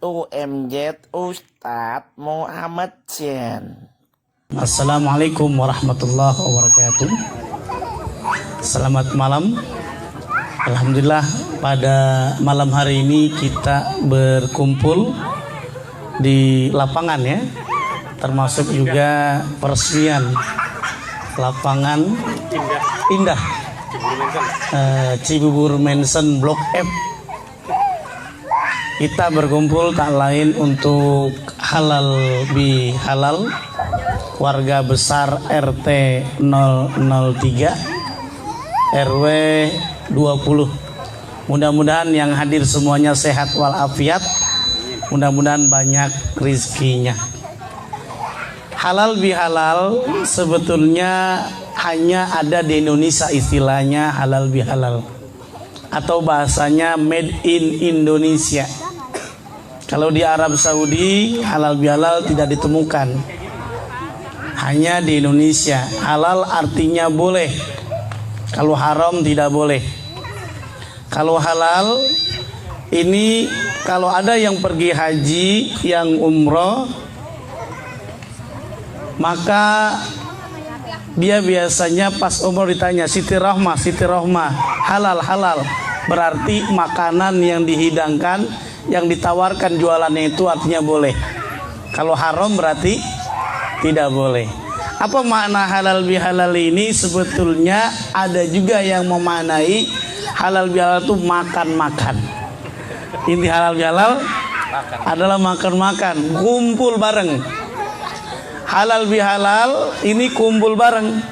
UMJ Ustadz Muhammad Chen. Assalamualaikum warahmatullahi wabarakatuh. Selamat malam. Alhamdulillah pada malam hari ini kita berkumpul di lapangan ya, termasuk juga peresmian lapangan Indah Cibubur Mansion Blok F. Kita berkumpul tak lain untuk halal bi halal warga besar RT 003 RW 20. Mudah-mudahan yang hadir semuanya sehat walafiat, mudah-mudahan banyak rizkinya. Halal bihalal sebetulnya hanya ada di Indonesia, istilahnya halal bihalal atau bahasanya made in Indonesia. Kalau di Arab Saudi halal bihalal tidak ditemukan, hanya di Indonesia. Halal artinya boleh, kalau haram tidak boleh. Kalau halal ini kalau ada yang pergi haji, yang umroh, maka dia biasanya pas umroh ditanya Siti Rahmah, halal, berarti makanan yang dihidangkan, yang ditawarkan jualannya itu artinya boleh. Kalau haram berarti tidak boleh. Apa makna halal bihalal ini? Sebetulnya ada juga yang memaknai halal bihalal itu makan-makan. Inti halal bihalal adalah makan-makan, kumpul bareng. Halal bihalal ini kumpul bareng.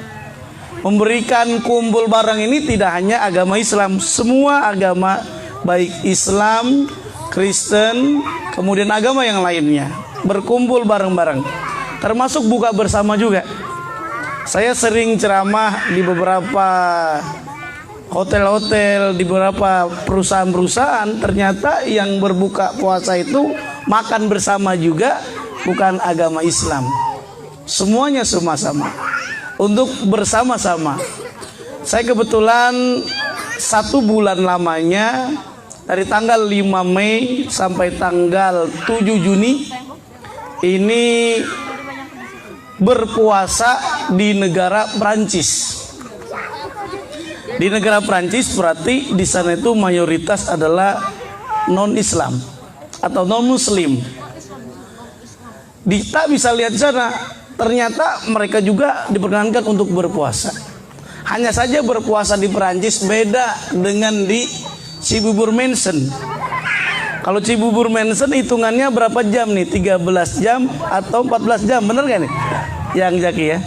Memberikan kumpul bareng ini tidak hanya agama Islam, semua agama baik Islam, Kristen, kemudian agama yang lainnya berkumpul bareng-bareng, termasuk buka bersama juga. Saya sering ceramah di beberapa hotel-hotel, di beberapa perusahaan-perusahaan, ternyata yang berbuka puasa itu makan bersama juga, bukan agama Islam. Semuanya sama-sama untuk bersama-sama. Saya kebetulan 1 bulan lamanya dari tanggal 5 Mei sampai tanggal 7 Juni ini berpuasa di negara Prancis. Di negara Prancis berarti di sana itu mayoritas adalah non-Islam atau non-Muslim. Kita bisa lihat di sana, ternyata mereka juga diperkenankan untuk berpuasa. Hanya saja berpuasa di Prancis beda dengan di Cibubur Mansion. Kalau Cibubur Mansion hitungannya berapa jam nih? 13 jam atau 14 jam, bener gak nih? Yang Jaki ya.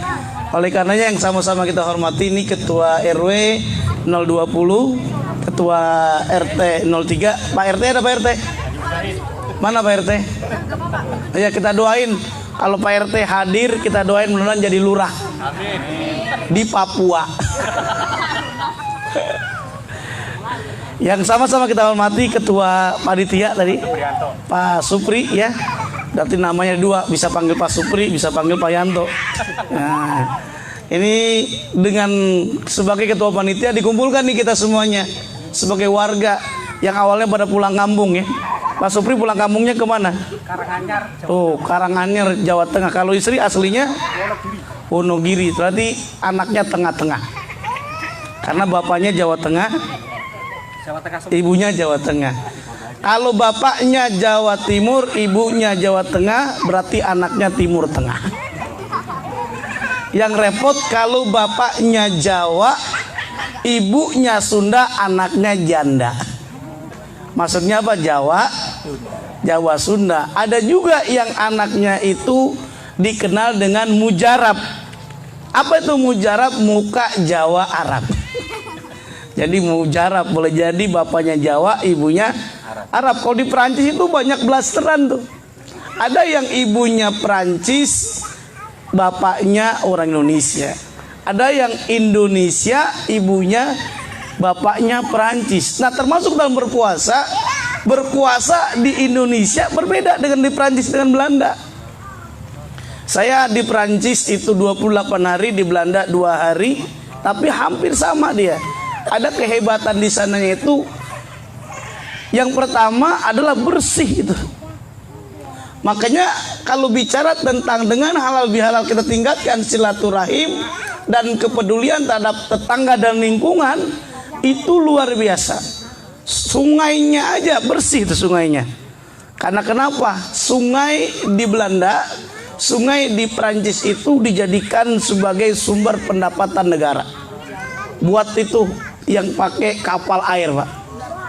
Oleh karenanya yang sama-sama kita hormati ini Ketua RW 020, Ketua RT 03. Pak RT ada Pak RT? Mana Pak RT? Ya kita doain kalau Pak RT hadir, kita doain mudah-mudahan jadi lurah. Amin. Di Papua. Yang sama-sama kita hormati Ketua Panitia tadi Pak Supri ya. Berarti namanya 2, bisa panggil Pak Supri, bisa panggil Pak Yanto. Nah, ini dengan sebagai Ketua Panitia dikumpulkan nih kita semuanya sebagai warga yang awalnya pada pulang kampung ya. Pak Supri pulang kampungnya kemana? Karanganyar. Oh, Karanganyar, Jawa Tengah. Kalau istri aslinya Wonogiri. Berarti anaknya tengah-tengah. Karena bapaknya Jawa Tengah, ibunya Jawa Tengah. Kalau bapaknya Jawa Timur, ibunya Jawa Tengah, berarti anaknya Timur Tengah. Yang repot kalau bapaknya Jawa, ibunya Sunda, anaknya janda. Maksudnya apa? Jawa Sunda. Ada juga yang anaknya itu dikenal dengan mujarab. Apa itu mujarab? Muka Jawa Arab. Jadi mujarab, boleh jadi bapaknya Jawa, ibunya Arab. Kalau di Perancis itu banyak blasteran tuh. Ada yang ibunya Perancis, bapaknya orang Indonesia. Ada yang Indonesia, ibunya bapaknya Perancis. Nah, termasuk dalam berpuasa di Indonesia berbeda dengan di Perancis, dengan Belanda. Saya di Perancis itu 28 hari, di Belanda 2 hari, tapi hampir sama dia. Ada kehebatan di sananya itu, yang pertama adalah bersih itu. Makanya kalau bicara tentang dengan halal bihalal kita tingkatkan silaturahim dan kepedulian terhadap tetangga dan lingkungan, itu luar biasa. Sungainya aja bersih itu sungainya. Karena kenapa? Sungai di Belanda, sungai di Prancis itu dijadikan sebagai sumber pendapatan negara. Buat itu yang pakai kapal air, Pak.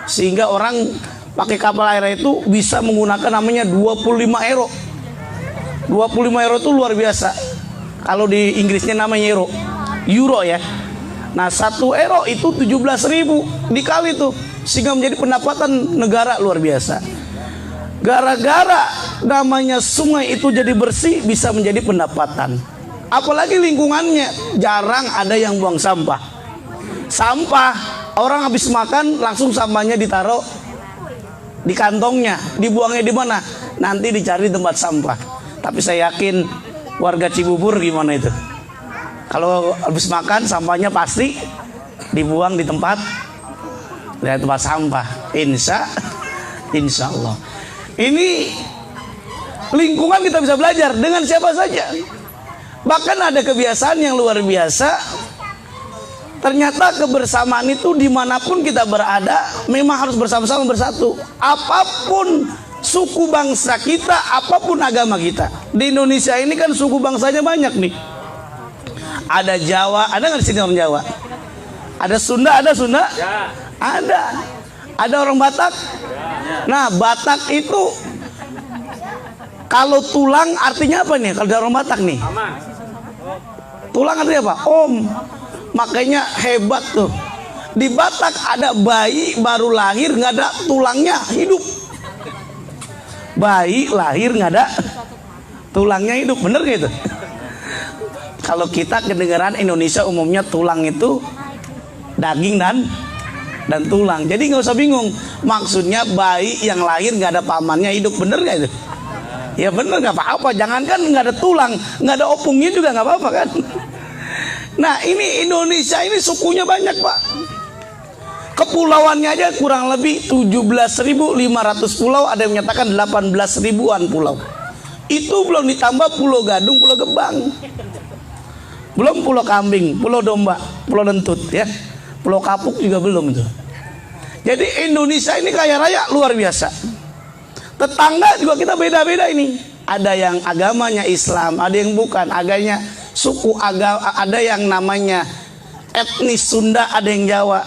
Sehingga orang pakai kapal air itu bisa menggunakan namanya 25 euro. 25 euro itu luar biasa. Kalau di Inggrisnya namanya euro ya. Nah 1 euro itu 17.000 dikali tuh, sehingga menjadi pendapatan negara luar biasa. Gara-gara namanya sungai itu jadi bersih, bisa menjadi pendapatan. Apalagi lingkungannya, jarang ada yang buang sampah. Sampah, orang habis makan langsung sampahnya ditaruh di kantongnya, dibuangnya di mana? Nanti dicari tempat sampah. Tapi saya yakin warga Cibubur gimana itu? Kalau habis makan sampahnya pasti dibuang di tempat sampah. Insya Allah. Ini lingkungan kita bisa belajar dengan siapa saja. Bahkan ada kebiasaan yang luar biasa. Ternyata kebersamaan itu dimanapun kita berada memang harus bersama-sama bersatu. Apapun suku bangsa kita, apapun agama kita. Di Indonesia ini kan suku bangsanya banyak nih. Ada Jawa, ada nggak di sini orang Jawa? Ada Sunda, ada Sunda? Ya. Ada. Ada orang Batak? Ya. Nah, Batak itu kalau tulang artinya apa nih? Kalau dari orang Batak nih? Tulang artinya apa? Om. Makanya hebat tuh. Di Batak ada bayi baru lahir nggak ada tulangnya, hidup. Bayi lahir nggak ada tulangnya, hidup. Bener gitu? Kalau kita kedengaran Indonesia umumnya tulang itu daging dan tulang. Jadi nggak usah bingung. Maksudnya bayi yang lahir nggak ada pamannya, hidup. Bener nggak itu? Ya bener, nggak apa-apa. Jangankan nggak ada tulang, nggak ada opungnya juga nggak apa-apa kan? Nah ini Indonesia ini sukunya banyak, Pak. Kepulauannya aja kurang lebih 17.500 pulau. Ada yang menyatakan 18 ribuan pulau. Itu belum ditambah Pulau Gadung, Pulau Gebang, belum Pulau Kambing, Pulau Domba, Pulau Lentut ya. Pulau Kapuk juga belum itu. Jadi Indonesia ini kaya raya luar biasa. Tetangga juga kita beda-beda ini. Ada yang agamanya Islam, ada yang bukan, agamanya suku agama, ada yang namanya etnis Sunda, ada yang Jawa.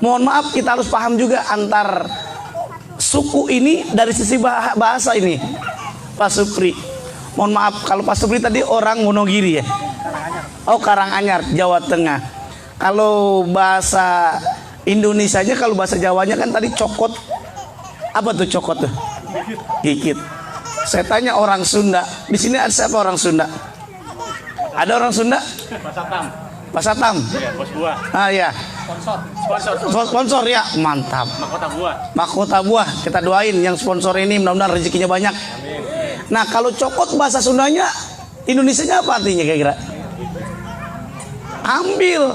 Mohon maaf, kita harus paham juga antar suku ini dari sisi bahasa ini, Pak Supri. Mohon maaf kalau Pak Supri tadi orang Wonogiri ya. Oh, Karanganyar, Jawa Tengah. Kalau bahasa Indonesianya, kalau bahasa Jawanya kan tadi cokot. Apa tuh cokot tuh? Gigit. Saya tanya orang Sunda, di sini ada siapa orang Sunda? Ada orang Sunda? Pak Satam. Ya, bos buah. Ah ya. Sponsor ya, mantap. Mahkota buah. Kita doain yang sponsor ini mudah-mudahan rezekinya banyak. Amin. Nah, kalau cokot bahasa Sundanya, Indonesianya apa artinya kira-kira? Ambil.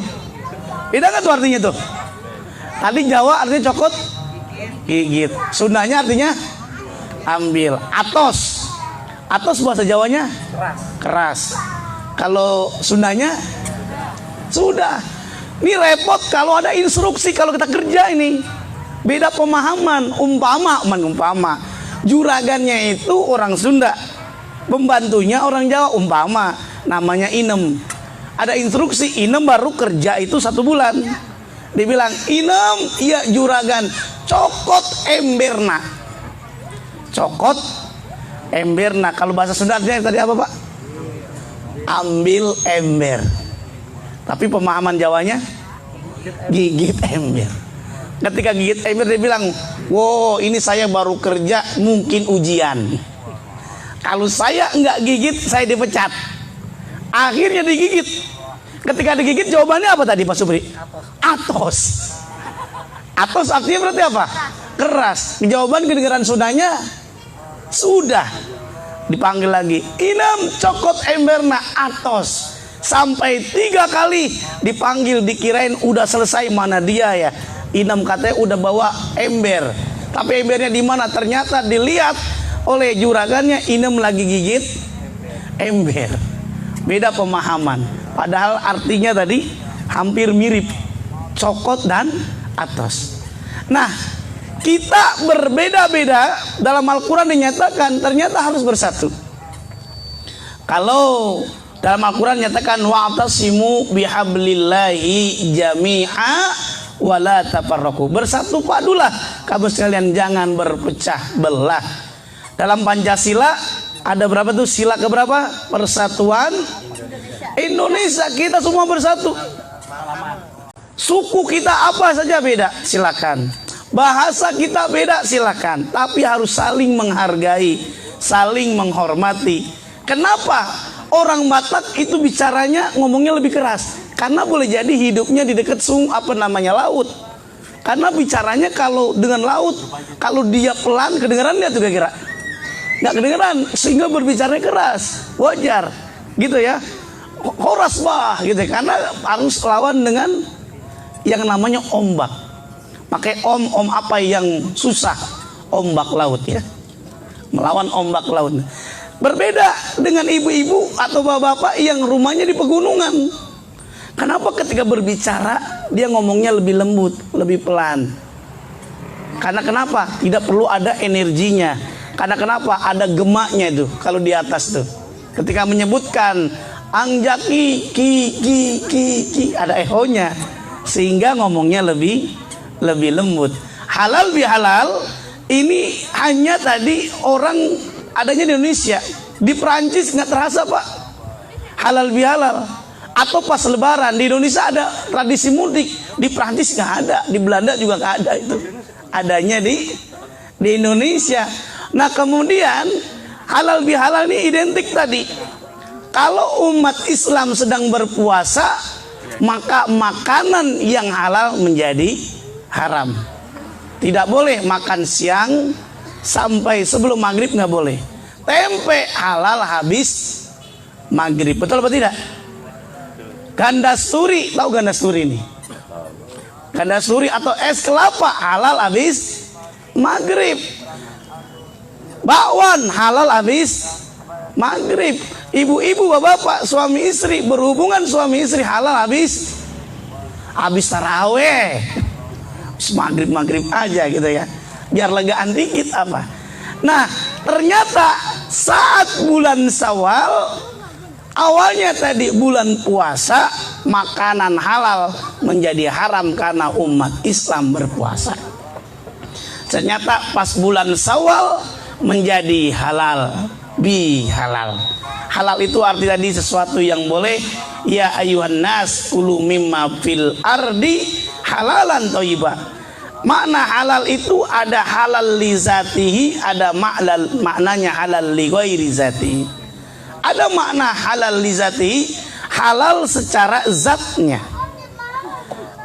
Beda nggak tuh artinya tuh? Tadi Jawa artinya cokot, gigit. Sundanya artinya ambil. Atos. Atos bahasa Jawanya keras. Kalau Sundanya sudah. Ini repot kalau ada instruksi kalau kita kerja ini. Beda pemahaman. Umpama juragannya itu orang Sunda, pembantunya orang Jawa, umpama namanya Inem. Ada instruksi Inem baru kerja itu 1 bulan. Dibilang Inem, iya juragan, cokot emberna. Cokot emberna. Kalau bahasa Sunda artinya tadi apa, Pak? Ambil ember. Tapi pemahaman Jawanya gigit ember. Ketika gigit ember dia bilang, wow ini saya baru kerja, mungkin ujian. Kalau saya nggak gigit saya dipecat. Akhirnya digigit. Ketika digigit jawabannya apa tadi Pak Supri? Atos. Atos artinya berarti apa? Keras. Jawaban kedengaran Sundanya sudah. Dipanggil lagi, Inem cokot emberna atos. Sampai 3 kali dipanggil, dikirain udah selesai, mana dia ya. Inem katanya udah bawa ember, tapi embernya di mana? Ternyata dilihat oleh juragannya, inem lagi gigit ember. Beda pemahaman. Padahal artinya tadi hampir mirip, cokot dan atos. Nah, kita berbeda-beda, dalam Al-Quran dinyatakan ternyata harus bersatu. Kalau dalam Al-Quran nyatakan wa'tasimu bihablillahi jami'a wala tafarraqu. Bersatu padulah kamu sekalian, jangan berpecah belah. Dalam Pancasila ada berapa tuh sila keberapa? Persatuan Indonesia, kita semua bersatu. Suku kita apa saja beda, silakan. Bahasa kita beda, silakan. Tapi harus saling menghargai, saling menghormati. Kenapa orang Batak itu bicaranya ngomongnya lebih keras? Karena boleh jadi hidupnya di dekat laut. Karena bicaranya kalau dengan laut, kalau dia pelan kedengeran dia tuh kira-kira nggak kedengeran, sehingga berbicaranya keras. Wajar gitu ya, horas bah gitu, karena harus lawan dengan yang namanya ombak. Pakai om apa yang susah? Ombak laut ya, melawan ombak laut. Berbeda dengan ibu-ibu atau bapak-bapak yang rumahnya di pegunungan. Kenapa ketika berbicara dia ngomongnya lebih lembut, lebih pelan? Karena kenapa? Tidak perlu ada energinya. Karena kenapa? Ada gemaknya itu kalau di atas tuh. Ketika menyebutkan angjaki ki ada ehonya, sehingga ngomongnya lebih lembut. Halal bihalal ini hanya tadi orang adanya di Indonesia. Di Perancis nggak terasa Pak halal bihalal. Atau pas lebaran di Indonesia ada tradisi mudik, di Perancis nggak ada, di Belanda juga nggak ada. Itu adanya di Indonesia. Nah kemudian halal bihalal ini identik tadi. Kalau umat Islam sedang berpuasa, maka makanan yang halal menjadi haram. Tidak boleh makan siang sampai sebelum maghrib, nggak boleh. Tempe halal habis maghrib, betul apa tidak? Gandasturi, tahu gandasturi ini? Gandasturi atau es kelapa halal habis maghrib. Bakwan halal habis maghrib. Ibu-ibu, bapak-bapak, suami istri berhubungan, suami istri halal habis taraweh. Maghrib aja gitu ya, biar legaan dikit apa. Nah ternyata saat bulan Syawal, awalnya tadi bulan puasa, makanan halal menjadi haram karena umat Islam berpuasa. Ternyata pas bulan Syawal menjadi halal bihalal. Halal itu arti tadi sesuatu yang boleh. Ya ayuhan nas kulu mimma fil ardi halalan thayyibah. Makna halal itu ada halal li zatihi, ada maknanya halal li ghairi zatihi. Ada makna halal li zatihi, halal secara zatnya.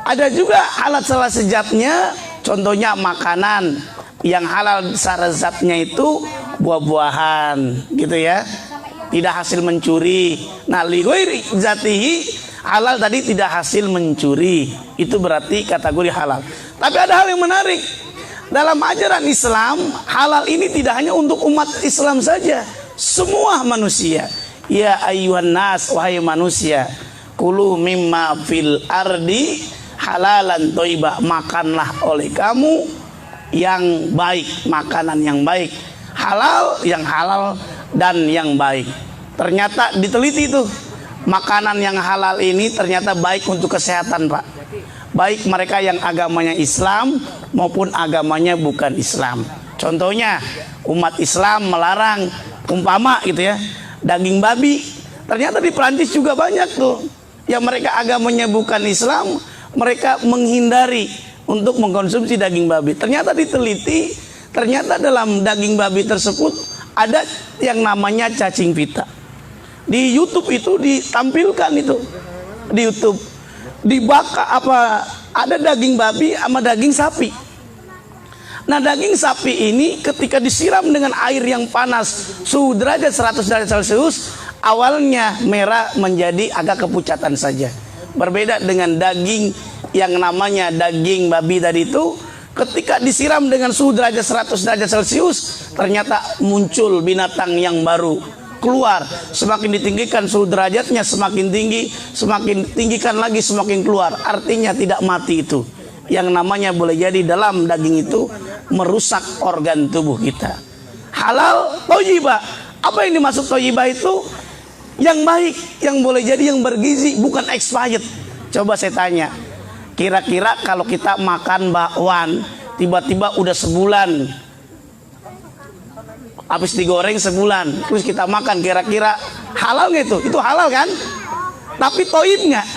Ada juga halal secara sejatnya. Contohnya makanan yang halal secara zatnya itu buah-buahan gitu ya, tidak hasil mencuri. Nah li ghairi zatihi, halal tadi tidak hasil mencuri, itu berarti kategori halal. Tapi ada hal yang menarik dalam ajaran Islam, halal ini tidak hanya untuk umat Islam saja, semua manusia. Ya ayyuhan nas, wahai manusia, kulu mimma fil ardi halalan thayyibah, makanlah oleh kamu yang baik, makanan yang baik, halal, yang halal dan yang baik. Ternyata diteliti tuh, makanan yang halal ini ternyata baik untuk kesehatan Pak. Baik mereka yang agamanya Islam maupun agamanya bukan Islam. Contohnya umat Islam melarang umpama gitu ya, daging babi. Ternyata di Perancis juga banyak tuh yang mereka agamanya bukan Islam, mereka menghindari untuk mengkonsumsi daging babi. Ternyata diteliti, ternyata dalam daging babi tersebut ada yang namanya cacing pita. Di YouTube itu ditampilkan itu, di YouTube dibakar apa, ada daging babi sama daging sapi. Nah daging sapi ini ketika disiram dengan air yang panas suhu derajat 100 derajat Celcius, awalnya merah menjadi agak kepucatan saja. Berbeda dengan daging yang namanya daging babi tadi itu, Ketika disiram dengan suhu derajat 100 derajat Celcius, ternyata muncul binatang yang baru keluar. Semakin ditinggikan suhu derajatnya, semakin tinggi, semakin tinggikan lagi, semakin keluar. Artinya tidak mati itu. Yang namanya boleh jadi dalam daging itu merusak organ tubuh kita. Halal thayyibah. Apa yang dimaksud thayyibah itu? Yang baik, yang boleh jadi yang bergizi, bukan expired. Coba saya tanya, kira-kira kalau kita makan bakwan tiba-tiba udah sebulan, habis digoreng sebulan, terus kita makan, kira-kira halal nggak itu? Itu halal kan? Tapi toib nggak?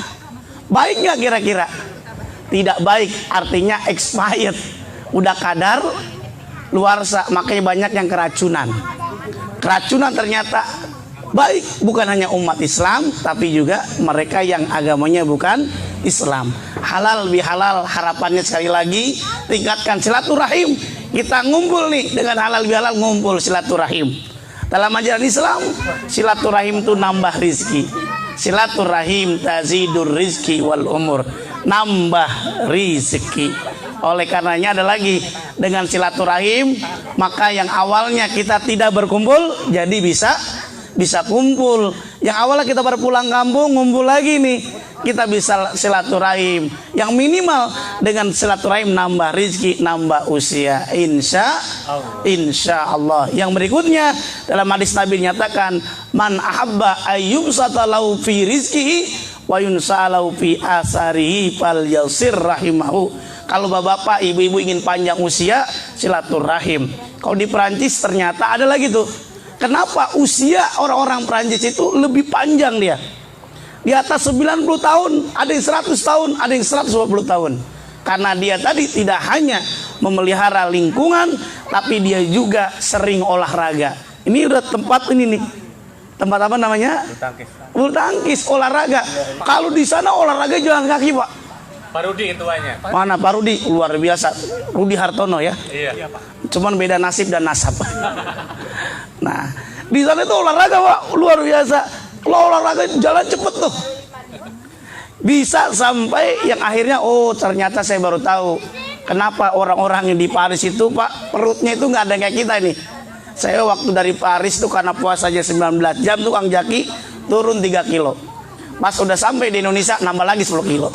Baik nggak kira-kira? Tidak baik, artinya expired, udah kadar luarsa, makanya banyak yang keracunan. Keracunan ternyata baik, bukan hanya umat Islam, tapi juga mereka yang agamanya bukan Islam. Halal bihalal, harapannya sekali lagi tingkatkan silaturahim. Kita ngumpul nih dengan halal bihalal, ngumpul silaturahim. Dalam ajaran Islam, silaturahim itu nambah rizki. Silaturahim tazidur rizki wal umur, nambah rizki. Oleh karenanya ada lagi, dengan silaturahim maka yang awalnya kita tidak berkumpul jadi bisa kumpul. Yang awalnya kita berpulang kampung, ngumpul lagi nih, kita bisa silaturahim. Yang minimal dengan silaturahim nambah rizki, nambah usia, insya Allah. Yang berikutnya dalam hadis Nabi nyatakan, man ahabba ayyubsata lahu fi rizkihi wa yunsalahu fi asarihi fal yasir rahimahu. Kalau bapak-bapak, ibu-ibu ingin panjang usia, silaturahim. Kalau di Perancis ternyata ada lagi tuh. Kenapa usia orang-orang Perancis itu lebih panjang dia? Di atas 90 tahun, ada yang 100 tahun, ada yang 120 tahun. Karena dia tadi tidak hanya memelihara lingkungan, tapi dia juga sering olahraga. Ini udah tempat ini nih. Tempat apa namanya? Bulu tangkis, olahraga. Kalau di sana olahraga jalan kaki, Pak. Pak Rudi ketuanya. Mana Pak Rudi? Luar biasa. Rudi Hartono ya. Iya. Cuman beda nasib dan nasab. Nah, di sana itu olahraga, Pak, luar biasa. Kalau olahraga jalan cepet tuh. Bisa sampai yang akhirnya, oh ternyata saya baru tahu kenapa orang-orang yang di Paris itu, Pak, perutnya itu nggak ada kayak kita ini. Saya waktu dari Paris tuh karena puasa aja 19 jam tuh Kang Jaki turun 3 kilo. Pas udah sampai di Indonesia nambah lagi 10 kilo.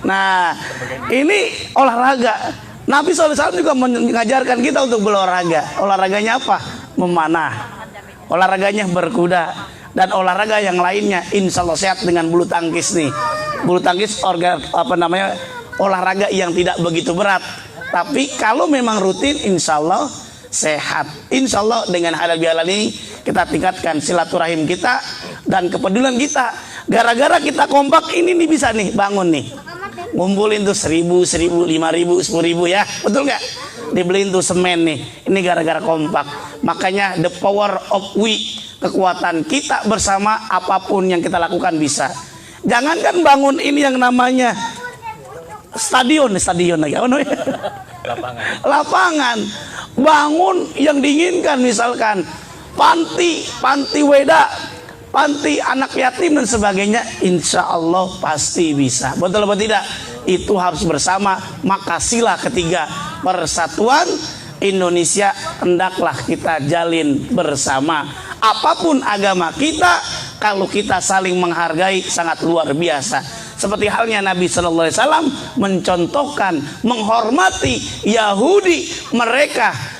Nah, ini olahraga. Nabi SAW juga mengajarkan kita untuk berolahraga. Olahraganya apa? Memanah. Olahraganya berkuda. Dan olahraga yang lainnya insya Allah sehat dengan bulu tangkis nih. Bulu tangkis olahraga yang tidak begitu berat. Tapi kalau memang rutin insya Allah sehat. Insya Allah dengan halal bihalal ini kita tingkatkan silaturahim kita dan kepedulian kita. Gara-gara kita kompak ini nih bisa nih bangun nih. Ngumpulin tuh 1.000, 1.000, 5.000, 10.000 ya. Betul nggak? Dibeliin tuh semen nih. Ini gara-gara kompak. Makanya the power of we, kekuatan kita bersama, apapun yang kita lakukan bisa. Jangankan bangun ini yang namanya stadion lagi. Apa namanya? Lapangan. Bangun yang diinginkan, misalkan panti weda, panti anak yatim dan sebagainya, insya Allah pasti bisa. Betul atau tidak? Itu harus bersama. Maka sila ketiga, persatuan Indonesia hendaklah kita jalin bersama. Apapun agama kita, kalau kita saling menghargai sangat luar biasa. Seperti halnya Nabi Sallallahu Alaihi Wasallam mencontohkan, menghormati Yahudi. Mereka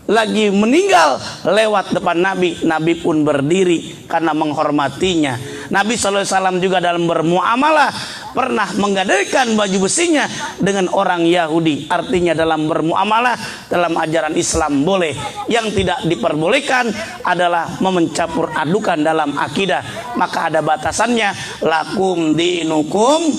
lagi meninggal lewat depan Nabi, Nabi pun berdiri karena menghormatinya. Nabi Sallallahu Alaihi Wasallam juga dalam bermuamalah pernah menggadaikan baju besinya dengan orang Yahudi. Artinya dalam bermuamalah dalam ajaran Islam boleh. Yang tidak diperbolehkan adalah mencampur adukan dalam akidah. Maka ada batasannya. Lakum dinukum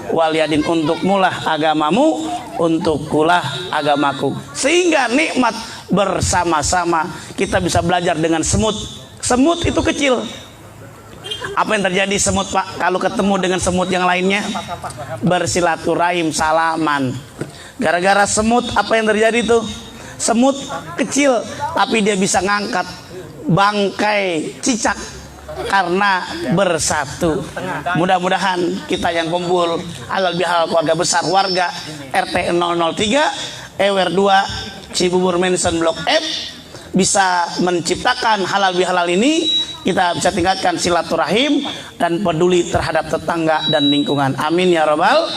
waliyadin, untuk mulah agamamu, untuk kulah agamaku. Sehingga nikmat bersama-sama. Kita bisa belajar dengan semut. Semut itu kecil. Apa yang terjadi semut, Pak, kalau ketemu dengan semut yang lainnya? Bersilaturahim, salaman. Gara-gara semut, apa yang terjadi tuh? Semut kecil, tapi dia bisa ngangkat bangkai cicak. karena bersatu. Mudah-mudahan kita yang kumpul halal bihalal keluarga besar warga RT 003 EWR 2 Cibubur Mansion Blok F bisa menciptakan halal bihalal ini. Kita bisa tingkatkan silaturahim dan peduli terhadap tetangga dan lingkungan. Amin ya robbal.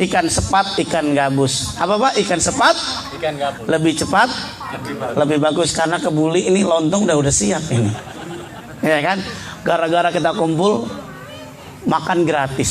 Ikan sepat, ikan gabus. Apa Pak? Ikan sepat? Ikan gabus. Lebih cepat, lebih bagus karena kebuli ini lontong udah siap ini. Ya kan? Gara-gara kita kumpul makan gratis.